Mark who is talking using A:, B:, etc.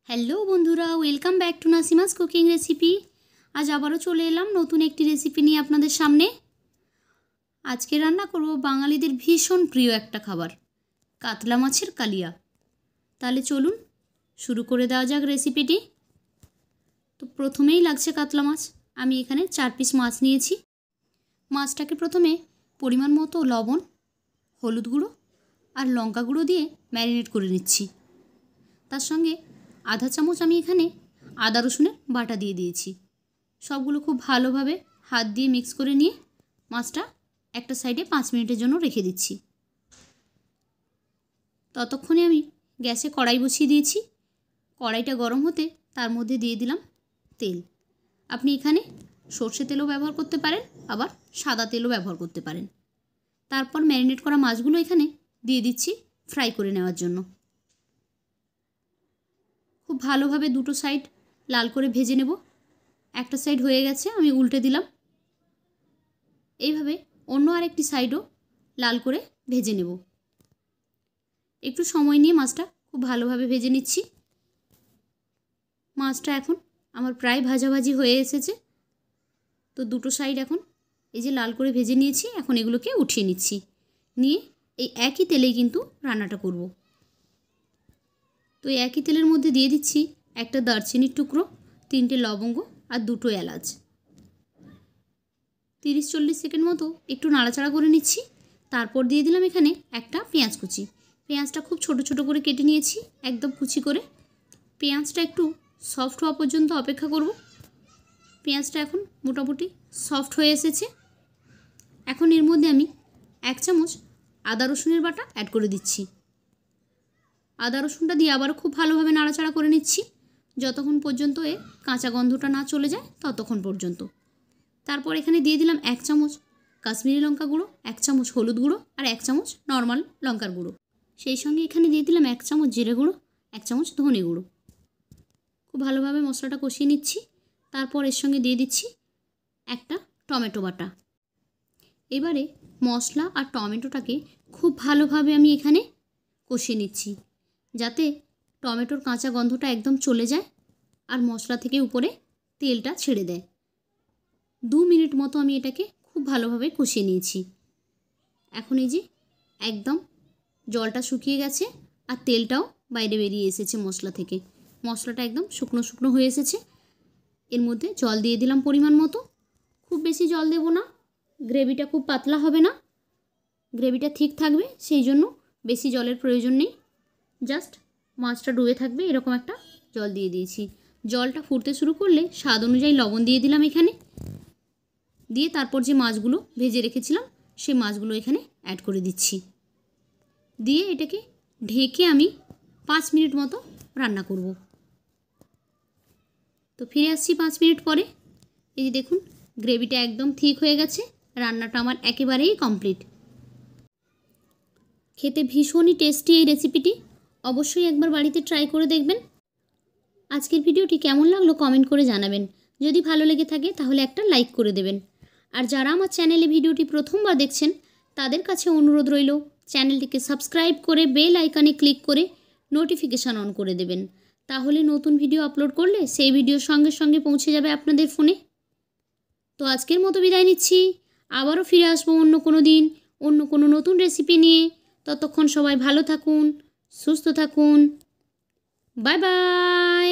A: Hello বন্ধুরা, welcome back to Nasima's cooking recipe. আজ আবারও চলে এলাম নতুন একটি রেসিপি নিয়ে আপনাদের সামনে। আজকে রান্না করব বাঙালিদের ভীষণ প্রিয় একটা খাবার, কাতলা মাছের কালিয়া। তাহলে চলুন শুরু করে দেওয়া যাক রেসিপিটি। তো প্রথমেই লাগছে কাতলা মাছ। আমি এখানে 4 পিস মাছ নিয়েছি। মাছটাকে প্রথমে পরিমাণ মতো লবণ, হলুদ গুঁড়ো আর লঙ্কা গুঁড়ো দিয়ে ম্যারিনেট করে নিচ্ছি। তার সঙ্গে আধা চামচ আমি এখানে আদা রসুনের বাটা দিয়ে দিয়েছি। সবগুলো খুব ভালোভাবে হাত দিয়ে মিক্স করে নিয়ে মাছটা একটা সাইডে 5 মিনিটের জন্য রেখে দিচ্ছি। ততক্ষণে আমি গ্যাসে কড়াই বসিয়ে দিয়েছি। কড়াইটা গরম হতে তার মধ্যে দিয়ে দিলাম তেল। আপনি এখানে সর্ষে তেলও ব্যবহার করতে পারেন, আবার সাদা তেলও ব্যবহার করতে পারেন। তারপর ম্যারিনেট করা মাছগুলো এখানে দিয়ে দিচ্ছি ফ্রাই করে নেওয়ার জন্য। খুব ভালোভাবে দুটো সাইড লাল করে ভেজে নেব। একটা সাইড হয়ে গেছে, আমি উল্টে দিলাম। এইভাবে অন্য আরেকটি সাইডও লাল করে ভেজে নেব। একটু সময় নিয়ে মাছটা খুব ভালোভাবে ভেজে নিচ্ছি। মাছটা এখন আমার প্রায় ভাজাভাজি হয়ে এসেছে। তো দুটো সাইড এখন এই যে লাল করে ভেজে নিয়েছি, এখন এগুলোকে উঠিয়ে নিচ্ছি। নিয়ে এই একই তেলেই কিন্তু রান্নাটা করব। তো একই তেলের মধ্যে দিয়ে দিচ্ছি একটা দারচিনির টুকরো, 3টে লবঙ্গ আর 2টো এলাচ। 30-40 সেকেন্ড মতো একটু নাড়াচাড়া করে নিচ্ছি। তারপর দিয়ে দিলাম এখানে একটা পেঁয়াজ কুচি। পেঁয়াজটা খুব ছোট ছোট করে কেটে নিয়েছি, একদম কুচি করে। পেঁয়াজটা একটু সফট হওয়া পর্যন্ত অপেক্ষা করব। পেঁয়াজটা এখন মোটামুটি সফট হয়ে এসেছে। এখন এর মধ্যে আমি 1 চামচ আদা রসুনের বাটা অ্যাড করে দিচ্ছি। আদা রসুনটা দিয়ে আবারও খুব ভালোভাবে নাড়াচাড়া করে নিচ্ছি, যতক্ষণ পর্যন্ত কাঁচা গন্ধটা না চলে যায় ততক্ষণ পর্যন্ত। তারপর এখানে দিয়ে দিলাম 1 চামচ কাশ্মীরি লঙ্কা গুঁড়ো, 1 চামচ হলুদ গুঁড়ো আর 1 চামচ নর্মাল লঙ্কার গুঁড়ো। সেই সঙ্গে এখানে দিয়ে দিলাম 1 চামচ জিরে গুঁড়ো, 1 চামচ ধনে গুঁড়ো। খুব ভালোভাবে মশলাটা কষিয়ে নিচ্ছি। তারপর এর সঙ্গে দিয়ে দিচ্ছি একটা টমেটো বাটা। এবারে মশলা আর টমেটোটাকে খুব ভালোভাবে আমি এখানে কষিয়ে নিচ্ছি, যাতে টমেটোর কাঁচা গন্ধটা একদম চলে যায় আর মশলা থেকে উপরে তেলটা ছেড়ে দেয়। 2 মিনিট মতো আমি এটাকে খুব ভালোভাবে কষিয়ে নিয়েছি। এখন এই যে একদম জলটা শুকিয়ে গেছে আর তেলটাও বাইরে বেরিয়ে এসেছে মশলা থেকে। মশলাটা একদম শুকনো শুকনো হয়ে এসেছে। এর মধ্যে জল দিয়ে দিলাম পরিমাণ মতো। খুব বেশি জল দেব না, গ্রেভিটা খুব পাতলা হবে না, গ্রেভিটা ঠিক থাকবে, সেই জন্য বেশি জলের প্রয়োজন নেই। জাস্ট মাছটা ডুবে থাকবে এরকম একটা জল দিয়ে দিয়েছি। জলটা ফুটতে শুরু করলে স্বাদ অনুযায়ী লবণ দিয়ে দিলাম এখানে। দিয়ে তারপর যে মাছগুলো ভেজে রেখেছিলাম সেই মাছগুলো এখানে অ্যাড করে দিচ্ছি। দিয়ে এটাকে ঢেকে আমি 5 মিনিট মতো রান্না করব। তো ফিরে আসছি 5 মিনিট পরে। এই যে দেখুন গ্রেভিটা একদম ঠিক হয়ে গেছে, রান্নাটা আমার একেবারেই কমপ্লিট। খেতে ভীষণই টেস্টি এই রেসিপিটি, অবশ্যই একবার বাড়িতে ট্রাই করে দেখবেন। আজকের ভিডিওটি কেমন লাগলো কমেন্ট করে জানাবেন। যদি ভালো লেগে থাকে তাহলে একটা লাইক করে দেবেন। আর যারা আমার চ্যানেলে ভিডিওটি প্রথমবার দেখছেন তাদের কাছে অনুরোধ রইল চ্যানেলটিকে সাবস্ক্রাইব করে বেল আইকনে ক্লিক করে নোটিফিকেশান অন করে দেবেন। তাহলে নতুন ভিডিও আপলোড করলে সেই ভিডিও সঙ্গে সঙ্গে পৌঁছে যাবে আপনাদের ফোনে। তো আজকের মতো বিদায় নিচ্ছি। আবারও ফিরে আসবো অন্য কোনো দিন অন্য কোনো নতুন রেসিপি নিয়ে। ততক্ষণ সবাই ভালো থাকুন, সুস্থ থাকুন। Bye bye.